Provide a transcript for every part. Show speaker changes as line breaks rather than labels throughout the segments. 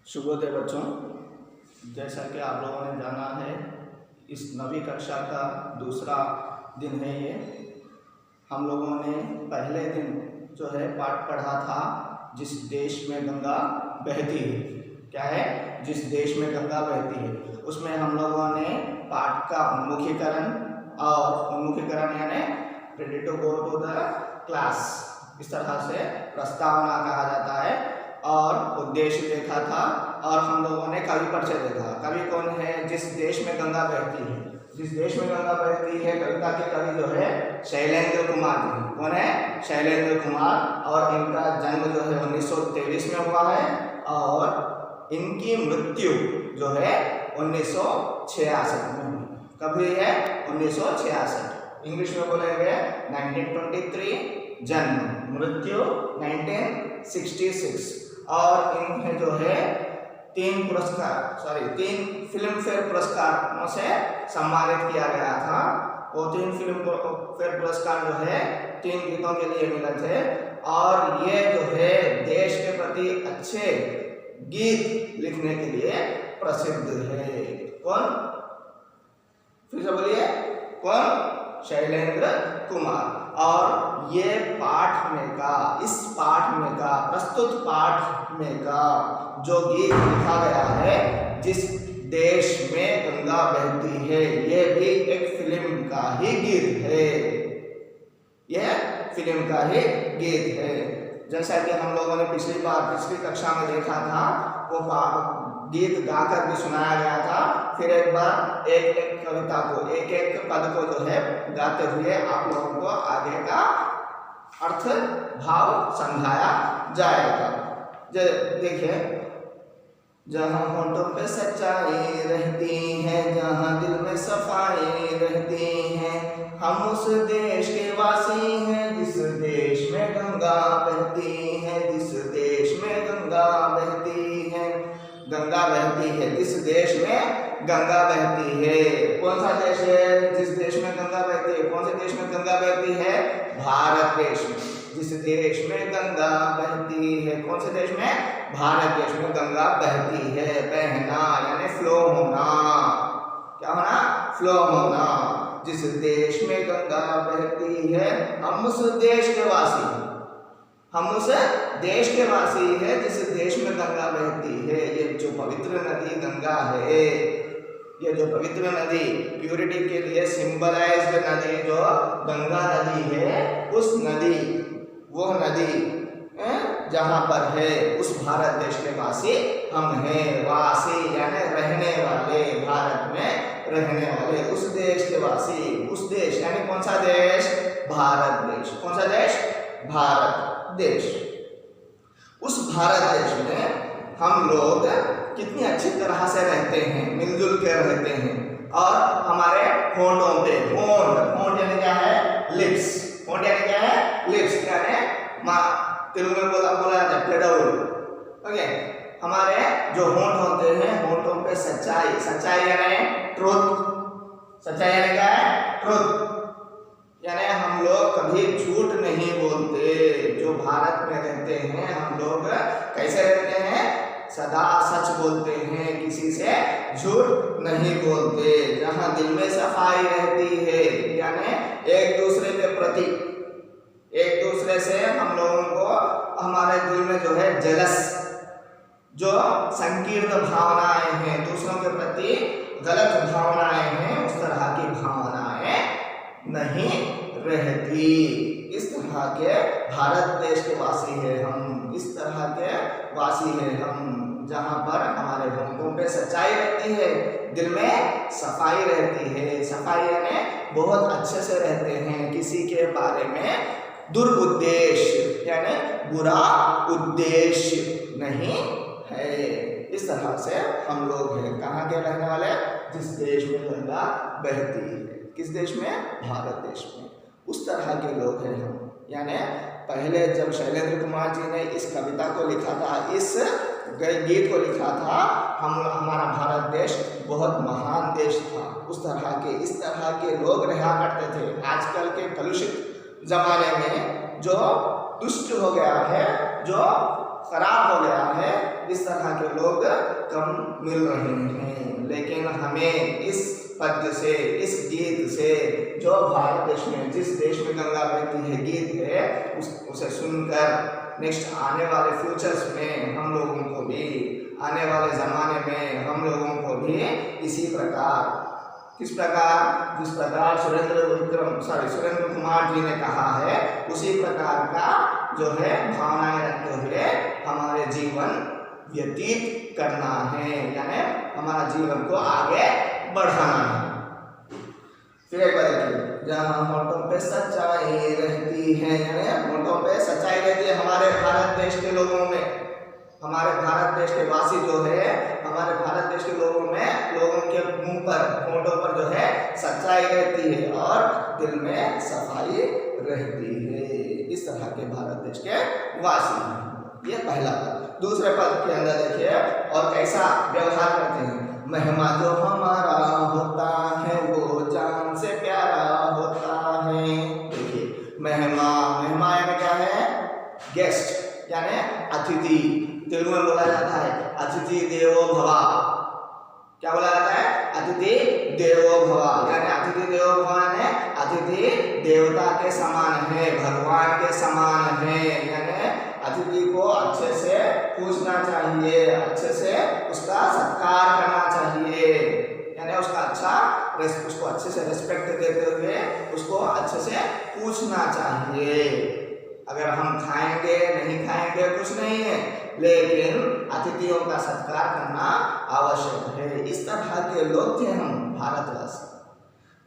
शुभोदय बच्चों, जैसा कि आप लोगों ने जाना है इस नवीं कक्षा का दूसरा दिन है ये। हम लोगों ने पहले दिन जो है पाठ पढ़ा था जिस देश में गंगा बहती है। क्या है? जिस देश में गंगा बहती है। उसमें हम लोगों ने पाठ का उन्मुखीकरण यानी ready to go to the class, इस तरह से प्रस्तावना कहा जाता है, और उद्देश्य देखा था, और हम लोगों ने कवि परिचय देखा। कवि कौन है? जिस देश में गंगा बहती है। जिस देश में गंगा बहती है कविता के कवि जो है शैलेंद्र कुमार जी। कौन है? शैलेंद्र कुमार। और इनका जन्म जो है 1923 में हुआ है, और इनकी मृत्यु जो है 1966 में हुई। कब हुई है? 1966। इंग्लिश में बोलेंगे 1923, जन्म, मृत्यु 1966। और इन्हें जो है 3 फिल्म फेयर पुरस्कारों से सम्मानित किया गया था। वो 3 फिल्म फेयर पुरस्कार जो है 3 गीतों के लिए मिले थे, और ये जो है देश के प्रति अच्छे गीत लिखने के लिए प्रसिद्ध है। कौन? फिर से बोलिए, कौन? शैलेंद्र कुमार। और ये प्रस्तुत पाठ में का जो गीत लिखा गया है जिस देश में गंगा बहती है, ये भी एक फिल्म का ही गीत है। यह फिल्म का ही गीत है। जैसा कि हम लोगों ने पिछली कक्षा में देखा था, वो गीत गाकर भी सुनाया गया था। फिर एक बार एक कविता को, एक पद को जो है गाते हुए आप लोगों को आगे का अर्थ भाव समझाया जाएगा। देखिए, जहाँ होठों पे सच्चाई रहती है, जहाँ दिल में सफाई रहती है, हम उस देश के वासी हैं जिस देश में गंगा बहती है, जिस देश में गंगा बहती है। गंगा बहती है, जिस देश में गंगा बहती है। कौन सा देश है जिस देश में गंगा बहती है? कौन से देश में गंगा बहती है? भारत देश में। जिस देश में गंगा बहती है, कौन से देश में? भारत देश में गंगा बहती है। बहना यानी फ्लो होना। क्या होना? फ्लो होना। जिस देश में गंगा बहती है, हम उस देश के वासी हैं। हम उस देश के वासी है जिस देश में गंगा बहती है। ये जो पवित्र नदी गंगा है, ये जो पवित्र नदी, प्यूरिटी के लिए सिंबलाइज्ड नदी जो गंगा नदी है, उस नदी, वो नदी जहाँ पर है, उस भारत देश के वासी हम हैं। वासी यानी रहने वाले, भारत में रहने वाले, उस देश के वासी। उस देश यानी कौन सा देश? भारत देश। कौन सा देश? भारत देश। उस भारत देश में हम लोग कितनी अच्छी तरह से रहते हैं, मिलजुल कर रहते हैं। और हमारे होंठों पे, होंठ यानी क्या है? लिप्स। होंठ यानी क्या है? लिप्स यानी तेलुगु में बोला जाता है पेडवल। ओके, हमारे जो होंठ होते हैं, होंठों पे सच्चाई यानी ट्रुथ। सच्चाई यानी क्या है? ट्रुथ यानी हम लोग कभी झूठ नहीं बोलते। जो भारत में रहते हैं हम लोग कैसे रहते हैं? सदा सच बोलते हैं, किसी से झूठ नहीं बोलते। जहाँ दिल में सफाई रहती है, यानी एक दूसरे के प्रति, एक दूसरे से हम लोगों को, हमारे दिल में जो है जो संकीर्ण भावनाएं हैं, दूसरों के प्रति गलत भावनाएं हैं, उस तरह की भावनाएं नहीं रहती। इस तरह के भारत देश के वासी है हम, इस तरह के वासी है हम, जहाँ पर हमारे होंठों पे सच्चाई रहती है, दिल में सफाई रहती है। सफाई यानी बहुत अच्छे से रहते हैं, किसी के बारे में दुरुद्देश्य यानी बुरा उद्देश्य नहीं है। इस तरह से हम लोग हैं। कहाँ के रहने वाले? जिस देश में गंगा बहती है। किस देश में? भारत देश में। उस तरह के लोग हैं हम। यानी पहले जब शैलेंद्र कुमार जी ने इस कविता को लिखा था, इस गीत को लिखा था, हमारा भारत देश बहुत महान देश था। इस तरह के लोग रहा करते थे। आजकल के कलुषित जमाने में जो दुष्ट हो गया है, जो खराब हो गया है, इस तरह के लोग कम मिल रहे हैं। लेकिन हमें इस पद्य से, इस गीत से, जो भारत देश में, जिस देश में गंगा बहती है गीत है, उसे सुनकर नेक्स्ट आने वाले फ्यूचर्स में हम लोगों को भी, आने वाले ज़माने में हम लोगों को भी इसी प्रकार, किस प्रकार, जिस प्रकार सुरेंद्र कुमार जी ने कहा है, उसी प्रकार का जो है भावनाएं रखते हुए हमारे जीवन व्यतीत करना है, यानी हमारा जीवन को आगे बढ़ाना है। फिर एक बार देखिए, जहाँ होठों पे सच्चाई रहती है, यानी होठों पे सच्चाई रहती है हमारे भारत देश के लोगों में, हमारे भारत देश के वासी जो है, हमारे भारत देश के लोगों में, लोगों के मुंह पर, होठों पर जो है सच्चाई रहती है और दिल में सफाई रहती है। इस तरह के भारत देश के वासी हैं। ये पहला पद। दूसरे पद के अंदर देखिए और कैसा व्यवहार करते हैं। महिमा जो हमारा होता है वो जान से प्यारा होता है। देखिए महिमा, महिमा यानी क्या है? गेस्ट यानी अतिथि। तेलुगु में बोला जाता है अतिथि देवो भव। क्या बोला जाता है? अतिथि देवो भव, यानी अतिथि देवो भव यानी अतिथि देवता के समान है, भगवान के समान है। यानी अतिथि को अच्छे से पूछना चाहिए, अच्छे से उसका सत्कार करना चाहिए, यानी उसका उसको अच्छे से रिस्पेक्ट देते हुए उसको अच्छे से पूछना चाहिए। अगर हम खाएंगे नहीं खाएंगे कुछ नहीं है, लेकिन अतिथियों का सत्कार करना आवश्यक है। इस तरह के लोग थे हम भारतवासी।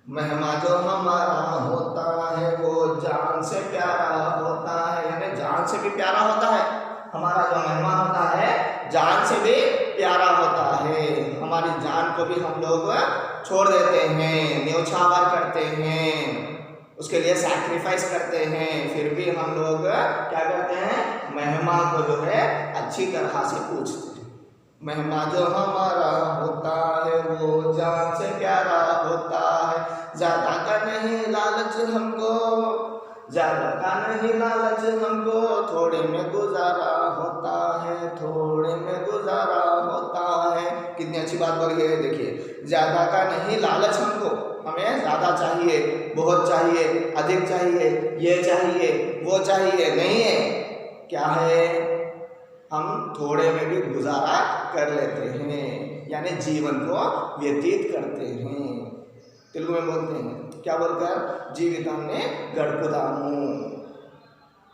महिमा जो हमारा होता है वो जान से प्यारा होता है, यानी जान से भी प्यारा होता है। हमारा जो महिमा होता है जान से भी प्यारा होता है। हमारी जान को भी हम लोग छोड़ देते हैं, न्योछावर करते हैं, उसके लिए सैक्रिफाइस करते हैं, फिर भी हम लोग क्या करते हैं? महिमा को जो है अच्छी तरह से पूछते हैं। महिमा जो हमारा होता है वो जान से प्यारा होता है, ज्यादा का नहीं लालच हमको, ज्यादा का नहीं लालच हमको, थोड़े में गुजारा होता है, थोड़े में गुजारा होता है। कितनी अच्छी बात बोली है। देखिए ज्यादा का नहीं लालच हमको, हमें ज्यादा चाहिए, बहुत चाहिए, अधिक चाहिए, ये चाहिए, वो चाहिए नहीं है। क्या है? हम थोड़े में भी गुजारा कर लेते हैं, यानी जीवन को व्यतीत करते हैं। तेलुगु में बोलते हैं, क्या बोलकर? जीवितान्ने गड़पुदामु।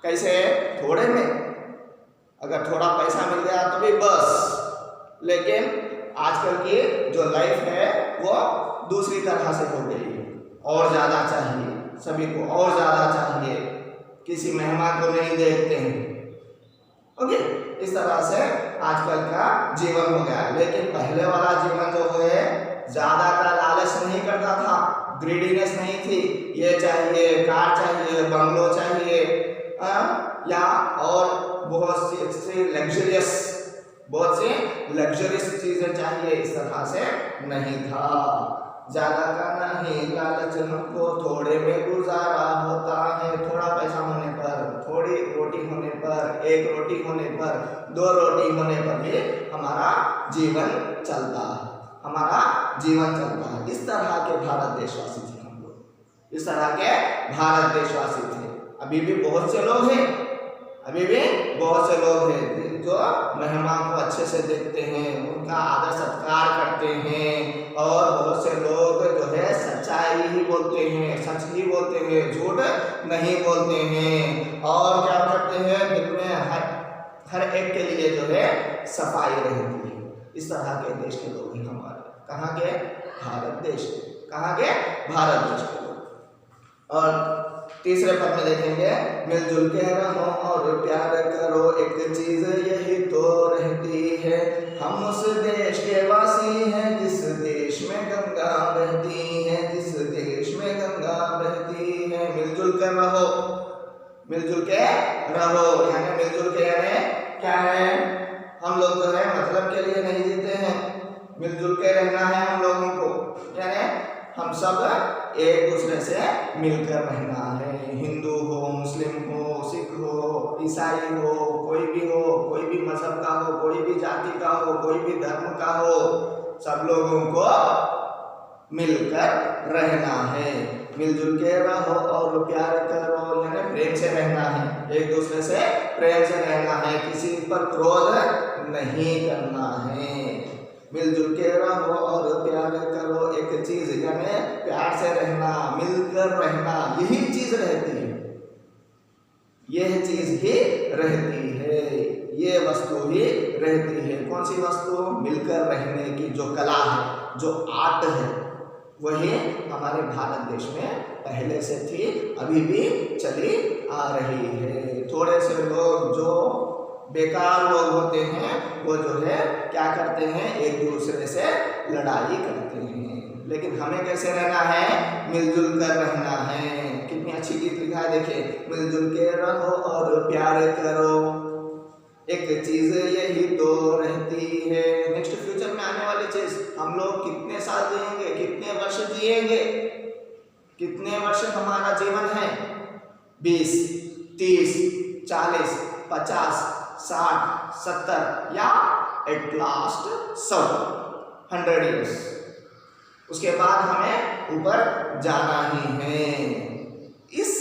कैसे? थोड़े में। अगर थोड़ा पैसा मिल गया तो भी बस, लेकिन आजकल की जो लाइफ है वो दूसरी तरह से हो गई है। और ज़्यादा चाहिए, सभी को और ज़्यादा चाहिए, किसी मेहमान को नहीं देखते हैं। ओके, इस तरह से आजकल का जीवन हो गया। लेकिन पहले वाला जीवन जो है ज़्यादा का लालच नहीं करता था, ग्रीडीनेस नहीं थी, ये चाहिए, कार चाहिए, बंगलो चाहिए, या और बहुत सी लग्जरियस चीजें चाहिए, इस तरह से नहीं था। ज्यादा का नहीं लालच हमको, थोड़े में गुजारा होता है। थोड़ा पैसा होने पर, थोड़ी रोटी होने पर, एक रोटी होने पर, दो रोटी होने पर भी हमारा जीवन चलता है, हमारा जीवन चलता है। इस तरह के भारत देशवासी थे हम लोग, इस तरह के भारत देशवासी थे। अभी भी बहुत से लोग हैं, अभी भी बहुत से लोग हैं जो मेहमान को अच्छे से देखते हैं, उनका आदर सत्कार करते हैं, और बहुत से लोग जो है सच्चाई ही बोलते हैं, सच ही बोलते हैं, झूठ नहीं बोलते हैं, और क्या करते हैं? दिल में हर एक के लिए जो है सफाई रहती है। इस तरह के देश के लोग हैं हमारे। कहाँ के? भारत देश के। कहाँ के? भारत देश के लोग। और तीसरे पद में देखेंगे, मिलजुल के रहो और प्यार करो, एक चीज यही तो रहती है, हम उस देश के वासी हैं जिस देश में गंगा बहती है, जिस देश में गंगा बहती है। मिलजुल कर रहो, मिलजुल के रहो, यानी मिलजुल के यानी क्या है? हम लोग जो है मतलब के लिए नहीं जीते हैं, मिलजुल के रहना है हम लोगों को, यानी हम सब एक दूसरे से मिलकर रहना है। हिंदू हो, मुस्लिम हो, सिख हो, ईसाई हो, कोई भी मजहब का हो, कोई भी जाति कोई भी धर्म का हो, सब लोगों को मिलकर रहना है। मिलजुल के रहो और प्यार करो, यानी प्रेम से रहना है, एक दूसरे से प्रेम से रहना है, किसी पर क्रोध नहीं करना है। मिलजुल के रहो और प्यार करो, एक चीज यानी प्यार से रहना, मिलकर रहना, यही चीज रहती है, यह चीज ही रहती है, ये वस्तु ही रहती है। कौन सी वस्तु? मिलकर रहने की जो कला है, जो आर्ट है, वही हमारे भारत देश में पहले से थी, अभी भी चली आ रही है। थोड़े से लोग जो बेकार लोग होते हैं वो जो है क्या करते हैं, एक दूसरे से लड़ाई करते हैं, लेकिन हमें कैसे रहना है? मिलजुल कर रहना है। कितनी अच्छी गीत लिखा है, देखिए, मिलजुल के रहो और प्यार करो, एक चीज यही तो रहती है। नेक्स्ट फ्यूचर में आने वाली चीज, हम लोग कितने साल जिएंगे, कितने वर्ष जिएंगे, कितने वर्ष हमारा जीवन है? 20, 30, 40, 50, 60, 70 या एट लास्ट 100 ईयर्स। उसके बाद हमें ऊपर जाना ही है। इस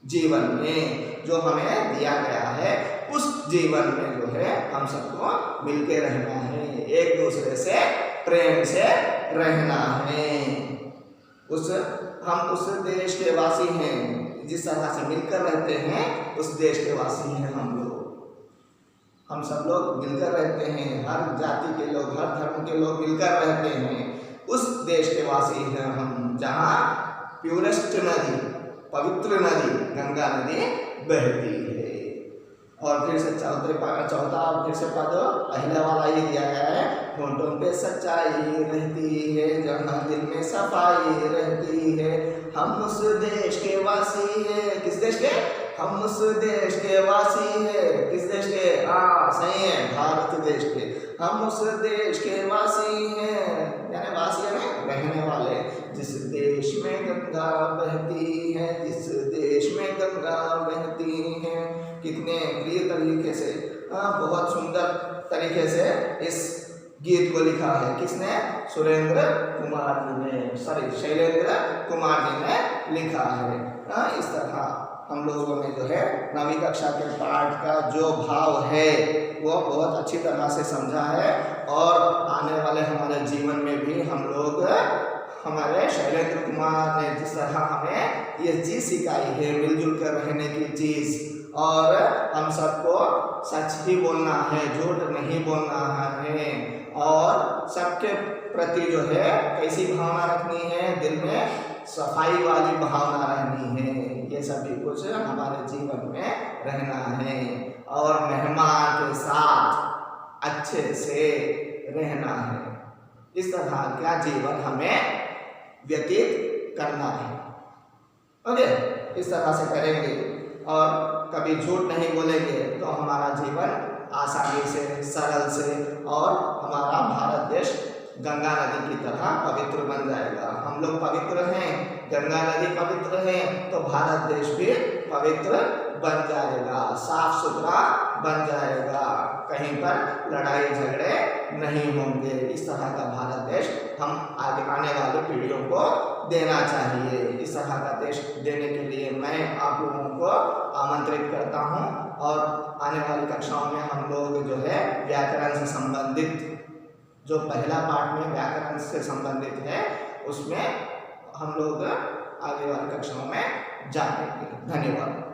जीवन में जो हमें दिया गया है, उस जीवन में जो है हम सबको मिलके रहना है, एक दूसरे से प्रेम से रहना है। हम उस देश के वासी हैं, जिस तरह से मिलकर रहते हैं उस देश के वासी हैं हम लोग। हम सब लोग मिलकर रहते हैं, हर जाति के लोग, हर धर्म के लोग मिलकर रहते हैं, उस देश के वासी हैं हम, जहाँ प्यूरेस्ट नदी, पवित्र नदी गंगा नदी बहती है। और फिर से चौथा फिर से पद पहले वाला ये दिया गया है, होंठों पे सच्चाई रहती है, जहाँ दिल में सफाई रहती है, हम उस देश के वासी हैं। किस देश के? हम उस देश के वासी हैं। किस देश के? सही है, भारत देश के। हम उस देश के वासी हैं, यानी वासी यानी रहने वाले। जिस देश में गंगा बहती है, जिस देश में गंगा बहती है। कितने प्रिय तरीके से, बहुत सुंदर तरीके से इस गीत को लिखा है। किसने? सुरेंद्र कुमार जी ने, शैलेंद्र कुमार जी ने लिखा है। इस तरह हम लोगों ने जो है 9वीं कक्षा के पाठ का जो भाव है वो बहुत अच्छी तरह से समझा है, और आने वाले हमारे जीवन में भी हम लोग, हमारे शैलेंद्र कुमार ने जिस तरह हमें ये चीज़ सिखाई है, मिलजुल कर रहने की चीज़, और हम सबको सच ही बोलना है, झूठ नहीं बोलना है, और सबके प्रति जो है कैसी भावना रखनी है, दिल में सफाई वाली भावना रहनी है। ये सभी कुछ हमारे जीवन में रहना है, और मेहमान के साथ अच्छे से रहना है। इस तरह का जीवन हमें व्यतीत करना है। ओके, इस तरह से करेंगे और कभी झूठ नहीं बोलेंगे तो हमारा जीवन आसानी से, सरल से, और हमारा भारत देश गंगा नदी की तरह पवित्र बन जाएगा। हम लोग पवित्र हैं, गंगा नदी पवित्र है, तो भारत देश भी पवित्र बन जाएगा, साफ सुथरा बन जाएगा, कहीं पर लड़ाई झगड़े नहीं होंगे। इस तरह का भारत देश हम आगे आने वाले पीढ़ियों को देना चाहिए। इस तरह का देश देने के लिए मैं आप लोगों को आमंत्रित करता हूं, और आने वाली कक्षाओं में हम लोग जो है व्याकरण से संबंधित, जो पहला पाठ में व्याकरण से संबंधित है, उसमें हम लोग आगे वाली कक्षाओं में जानेंगे। धन्यवाद।